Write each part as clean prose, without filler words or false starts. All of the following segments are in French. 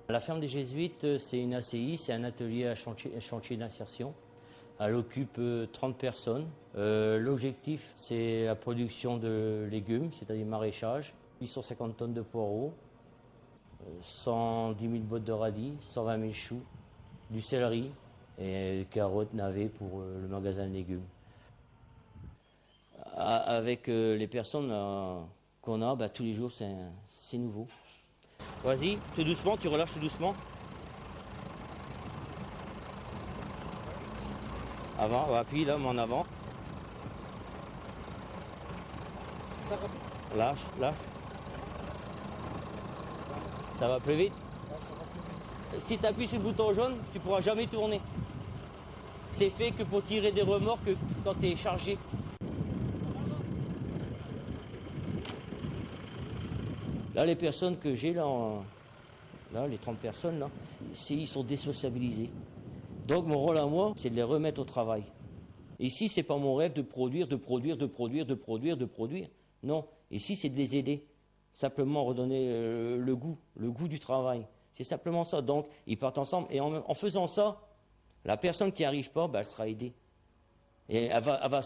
La ferme des Jésuites, c'est une ACI, c'est un atelier à chantier d'insertion. Elle occupe 30 personnes. L'objectif, c'est la production de légumes, c'est-à-dire maraîchage. 850 tonnes de poireaux, 110 000 bottes de radis, 120 000 choux, du céleri et carottes, navets pour le magasin de légumes. Avec les personnes qu'on a, tous les jours, c'est nouveau. Vas-y, tout doucement, tu relâches tout doucement. Avant, appuie là, mais en avant. Ça va. Lâche, lâche. Ça va plus vite? Ouais, ça va plus vite. Si tu appuies sur le bouton jaune, tu ne pourras jamais tourner. C'est fait que pour tirer des remorques quand tu es chargé. Là, les personnes que j'ai, là, les 30 personnes, là, ils sont désociabilisés. Donc mon rôle à moi, c'est de les remettre au travail. Ici, ce n'est pas mon rêve de produire. Non, ici, c'est de les aider. Simplement redonner le goût du travail. C'est simplement ça. Donc, ils partent ensemble. Et en faisant ça, la personne qui n'y arrive pas, elle sera aidée. Et elle va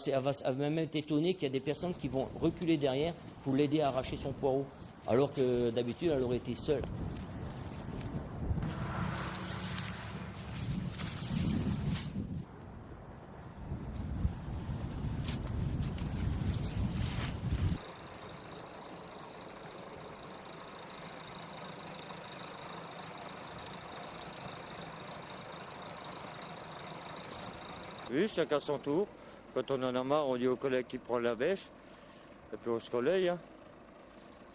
même être étonnée qu'il y a des personnes qui vont reculer derrière pour l'aider à arracher son poireau. Alors que d'habitude, elle aurait été seule. Oui, chacun son tour. Quand on en a marre, on dit au collègue qui prend la bêche. Et puis on se relaye. Hein.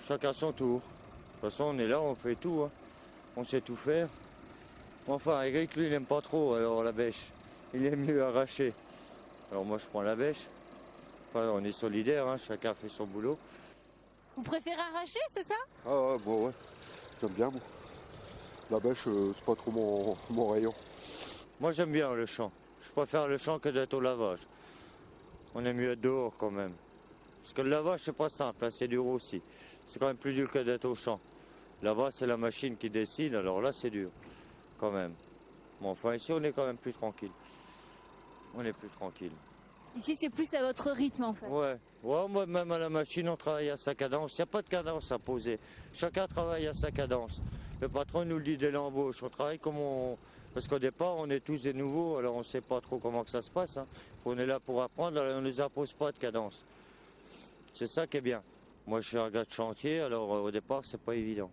Chacun son tour. De toute façon, on est là, on fait tout. Hein. On sait tout faire. Enfin, Eric, lui, il n'aime pas trop alors la bêche. Il aime mieux arracher. Alors moi, je prends la bêche. Enfin, on est solidaires, hein. Chacun fait son boulot. Vous préférez arracher, c'est ça? Ah ouais, bon ouais, j'aime bien moi. La bêche, c'est pas trop mon rayon. Moi, j'aime bien le champ. Je préfère le champ que d'être au lavage. On est mieux dehors quand même. Parce que le lavage, c'est pas simple, hein, c'est dur aussi. C'est quand même plus dur que d'être au champ. Là-bas, c'est la machine qui décide, alors là, c'est dur, quand même. Mais enfin, ici, on est quand même plus tranquille. On est plus tranquille. Ici, c'est plus à votre rythme, en fait. Ouais, moi, même à la machine, on travaille à sa cadence. Il n'y a pas de cadence à poser. Chacun travaille à sa cadence. Le patron nous le dit dès l'embauche. On travaille comme on... Parce qu'au départ, on est tous des nouveaux, alors on ne sait pas trop comment que ça se passe. Hein. On est là pour apprendre, alors on ne nous impose pas de cadence. C'est ça qui est bien. Moi, je suis un gars de chantier, alors au départ, c'est pas évident.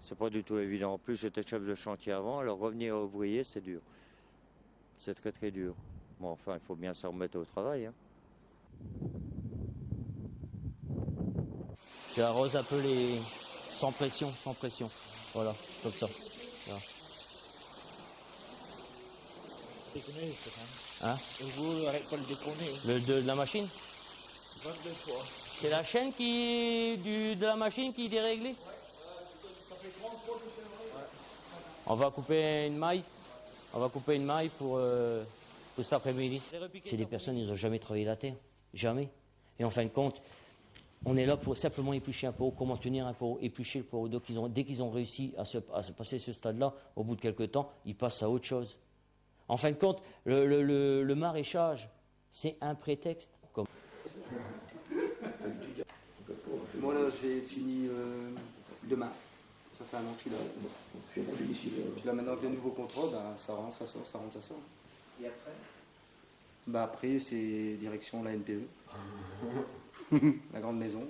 C'est pas du tout évident. En plus, j'étais chef de chantier avant, alors revenir ouvrier, c'est dur. C'est très très dur. Bon, enfin, il faut bien se remettre au travail. Hein. Tu arroses un peu les... sans pression. Voilà, comme ça. Voilà. Hein? Vous arrêtez pas le déconner. De la machine? C'est la chaîne de la machine qui est déréglée? On va couper une maille. Pour cet après-midi. C'est des personnes, ils n'ont jamais travaillé la terre. Jamais. Et en fin de compte, on est là pour simplement éplucher un poireau, comment tenir un poireau, éplucher le poireau. Donc dès qu'ils ont réussi à se passer ce stade-là, au bout de quelques temps, ils passent à autre chose. En fin de compte, le maraîchage, c'est un prétexte. Moi là, j'ai fini demain. Ça fait un an que je suis là. Puis là maintenant avec le nouveau contrat, ça rentre, ça sort, ça rentre, ça sort. Et après? Après, c'est direction la NPE. La grande maison.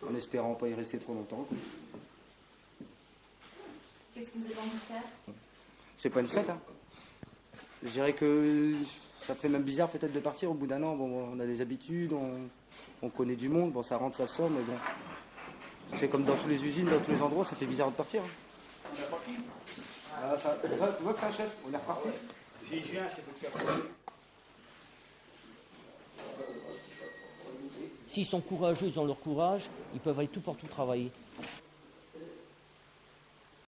En espérant pas y rester trop longtemps. Qu'est-ce que vous avez envie de faire? C'est pas une fête, hein. Je dirais que ça fait même bizarre peut-être de partir au bout d'un an. Bon, on a des habitudes, on connaît du monde, bon ça rentre, ça sort, mais bon. C'est comme dans toutes les usines, dans tous les endroits, ça fait bizarre de partir. Hein. On est reparti. Tu vois que c'est un chef, on est reparti. Si je viens, c'est pour te faire plaisir. S'ils sont courageux, ils ont leur courage, ils peuvent aller tout partout travailler.